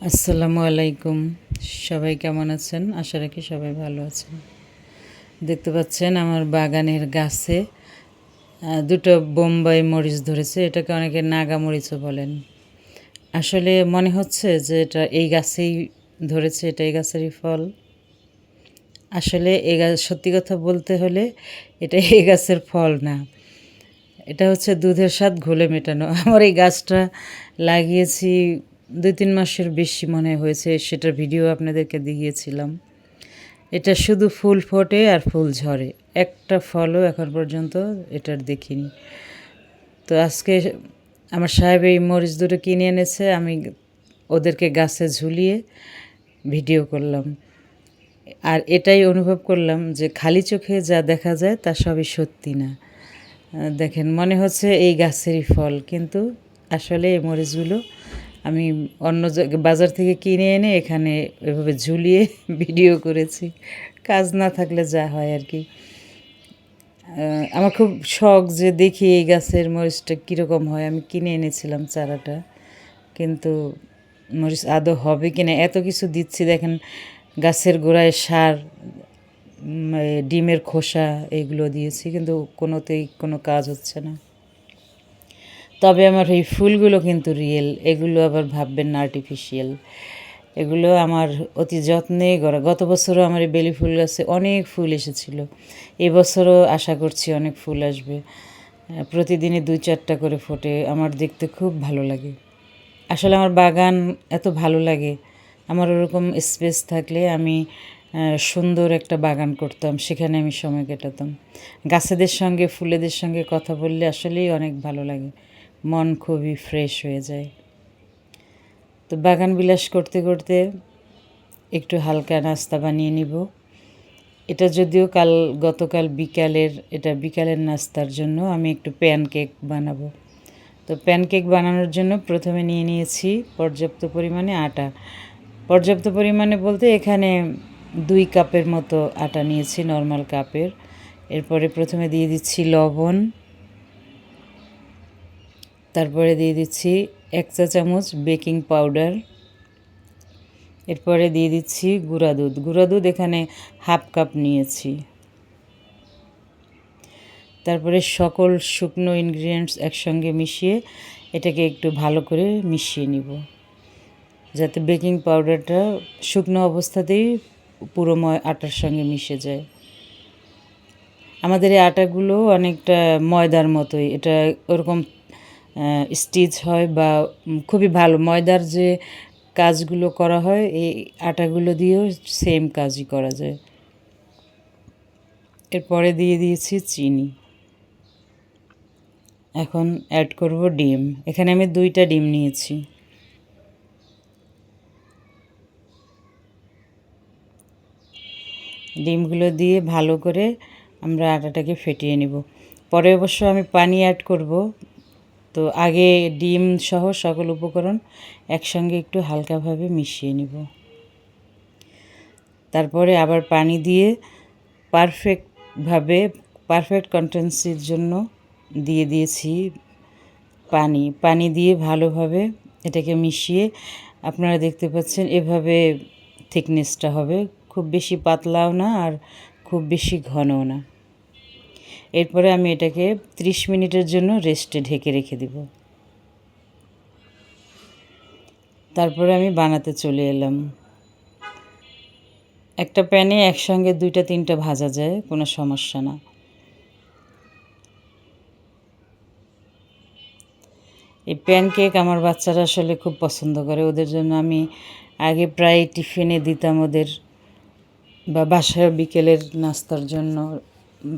আসসালামু আলাইকুম। সবাই কেমন আছেন? আশা রাখি সবাই ভালো আছেন। দেখতে পাচ্ছেন আমার বাগানের গাছে দুটো বোম্বাই মরিচ ধরেছে। এটাকে অনেকে নাগা মরিচও বলেন। আসলে মনে হচ্ছে যে এটা এই গাছেই ধরেছে, এটা এই গাছেরই ফল। আসলে এই গাছ, সত্যি কথা বলতে হলে এটা এই গাছের ফল না, এটা হচ্ছে দুধের স্বাদ ঘোলে মেটানো। আমার এই গাছটা লাগিয়েছি 2-3 মাসের বেশি মনে হয়েছে, সেটার ভিডিও আপনাদেরকে দিয়েছিলাম। এটা শুধু ফুল ফোটে আর ফুল ঝরে, একটা ফলও এখন পর্যন্ত এটার দেখিনি। তো আজকে আমার সাহেব এই মরিচ দুটো কিনে এনেছে, আমি ওদেরকে গাছে ঝুলিয়ে ভিডিও করলাম। আর এটাই অনুভব করলাম যে খালি চোখে যা দেখা যায় তা সবই সত্যি না। দেখেন, মনে হচ্ছে এই গাছেরই ফল, কিন্তু আসলে এই মরিচগুলো আমি অন্য বাজার থেকে কিনে এনে এখানে এভাবে ঝুলিয়ে ভিডিও করেছি। কাজ না থাকলে যা হয় আর কি। আমার খুব শখ যে দেখি এই গাছের মরিচটা কীরকম হয়। আমি কিনে এনেছিলাম চারাটা, কিন্তু মরিচ আদৌ হবে কি না। এত কিছু দিচ্ছি, দেখেন গাছের গোড়ায় সার, ডিমের খোসা, এগুলো দিয়েছি, কিন্তু কোনোতেই কোনো কাজ হচ্ছে না। তবে আমার এই ফুলগুলো কিন্তু রিয়েল, এগুলো আবার ভাববেন না আর্টিফিশিয়াল। এগুলো আমার অতি যত্নে গড়া। গত বছরও আমার এই বেলি ফুল গাছে অনেক ফুল এসেছিলো। এবছরও আশা করছি অনেক ফুল আসবে। প্রতিদিনই 2-4টা করে ফোটে। আমার দেখতে খুব ভালো লাগে। আসলে আমার বাগান এত ভালো লাগে। আমার ওরকম স্পেস থাকলে আমি সুন্দর একটা বাগান করতাম, সেখানে আমি সময় কাটাতাম। গাছেদের সঙ্গে, ফুলেদের সঙ্গে কথা বললে আসলেই অনেক ভালো লাগে, মন খুবই ফ্রেশ হয়ে যায়। তো বাগান বিলাস করতে করতে একটু হালকা নাস্তা বানিয়ে নিব। এটা যদিও গতকাল বিকালের, এটা বিকালের নাস্তার জন্য আমি একটু প্যানকেক বানাবো। তো প্যানকেক বানানোর জন্য প্রথমে নিয়ে নিয়েছি পর্যাপ্ত পরিমাণে আটা। পর্যাপ্ত পরিমাণে বলতে এখানে 2 কাপের মতো আটা নিয়েছি, নর্মাল কাপের। এরপরে প্রথমে দিয়ে দিচ্ছি লবণ, তারপরে দিয়ে দিচ্ছি 1 চা চামচ বেকিং পাউডার, এরপরে দিয়ে দিচ্ছি গুঁড়া দুধ। গুঁড়া দুধ এখানে 1/2 কাপ নিয়েছি। তারপরে সকল শুকনো ইনগ্রিডিয়েন্টস একসঙ্গে মিশিয়ে এটাকে একটু ভালো করে মিশিয়ে নিব, যাতে বেকিং পাউডারটা শুকনো অবস্থাতেই পুরো আটার সঙ্গে মিশে যায়। আমাদের এই আটাগুলো অনেকটা ময়দার মতোই, এটা ওরকম স্টিচ হয় বা খুবই ভালো। ময়দার যে কাজগুলো করা হয় এই আটাগুলো দিয়েও সেম কাজই করা যায়। এরপরে দিয়ে দিয়েছি চিনি। এখন অ্যাড করব ডিম। এখানে আমি 2টা ডিম নিয়েছি। ডিমগুলো দিয়ে ভালো করে আমরা আটাটাকে ফেটিয়ে নেব। পরে অবশ্য আমি পানি অ্যাড করব। তো আগে ডিম সহ সকল উপকরণ একসঙ্গে একটু হালকাভাবে মিশিয়ে নিব। তারপরে আবার পানি দিয়ে পারফেক্ট কনসিস্টেন্সির জন্য দিয়ে দিয়েছি পানি। পানি দিয়ে ভালোভাবে এটাকে মিশিয়ে, আপনারা দেখতে পাচ্ছেন এভাবে থিকনেসটা হবে, খুব বেশি পাতলাও না আর খুব বেশি ঘনও না। এরপরে আমি এটাকে 30 মিনিটের জন্য রেস্টে ঢেকে রেখে দেব। তারপরে আমি বানাতে চলে এলাম। একটা প্যানে একসঙ্গে 2-3টা ভাজা যায়, কোনো সমস্যা না। এই প্যানকেক আমার বাচ্চারা আসলে খুব পছন্দ করে, ওদের জন্য আমি আগে প্রায় টিফিনে দিতাম ওদের, বা বাসায় বিকেলের নাস্তার জন্য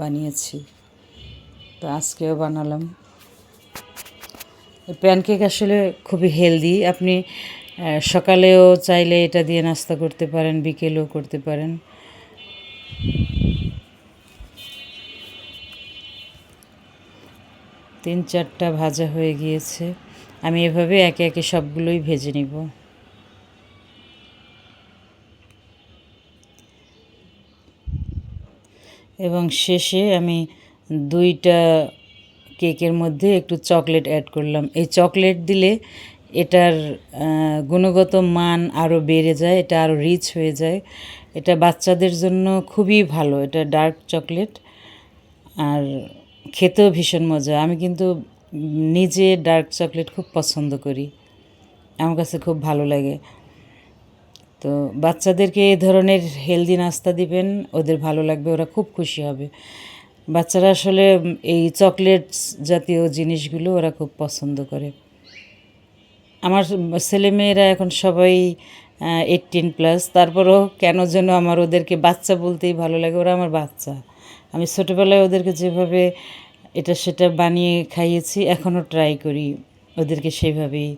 বানিয়েছি। তো আজকেও বানালাম। প্যানকেক আসলে খুবই হেলদি। আপনি সকালেও চাইলে এটা দিয়ে নাস্তা করতে পারেন, বিকেলেও করতে পারেন। তিন চারটা ভাজা হয়ে গিয়েছে। আমি এভাবে একে একে সবগুলোই ভেজে নিব। এবং শেষে আমি 2টা কেকের মধ্যে একটু চকলেট অ্যাড করলাম। এই চকলেট দিলে এটার গুণগত মান আরও বেড়ে যায়, এটা আরও রিচ হয়ে যায়। এটা বাচ্চাদের জন্য খুবই ভালো। এটা ডার্ক চকলেট আর খেতেও ভীষণ মজা। আমি কিন্তু নিজে ডার্ক চকলেট খুব পছন্দ করি, আমার কাছে খুব ভালো লাগে। তো বাচ্চাদেরকে এই ধরনের হেলদি নাস্তা দিবেন, ওদের ভালো লাগবে, ওরা খুব খুশি হবে। বাচ্চারা আসলে এই চকলেটস জাতীয় জিনিসগুলো ওরা খুব পছন্দ করে। আমার ছেলেমেয়েরা এখন সবাই 18+, তারপরও কেন যেন আমার ওদেরকে বাচ্চা বলতেই ভালো লাগে, ওরা আমার বাচ্চা। আমি ছোটোবেলায় ওদেরকে যেভাবে এটা সেটা বানিয়ে খাইয়েছি, এখনও ট্রাই করি ওদেরকে সেভাবেই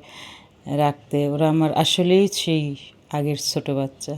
রাখতে। ওরা আমার আসলেই সেই আগের ছোটো বাচ্চা।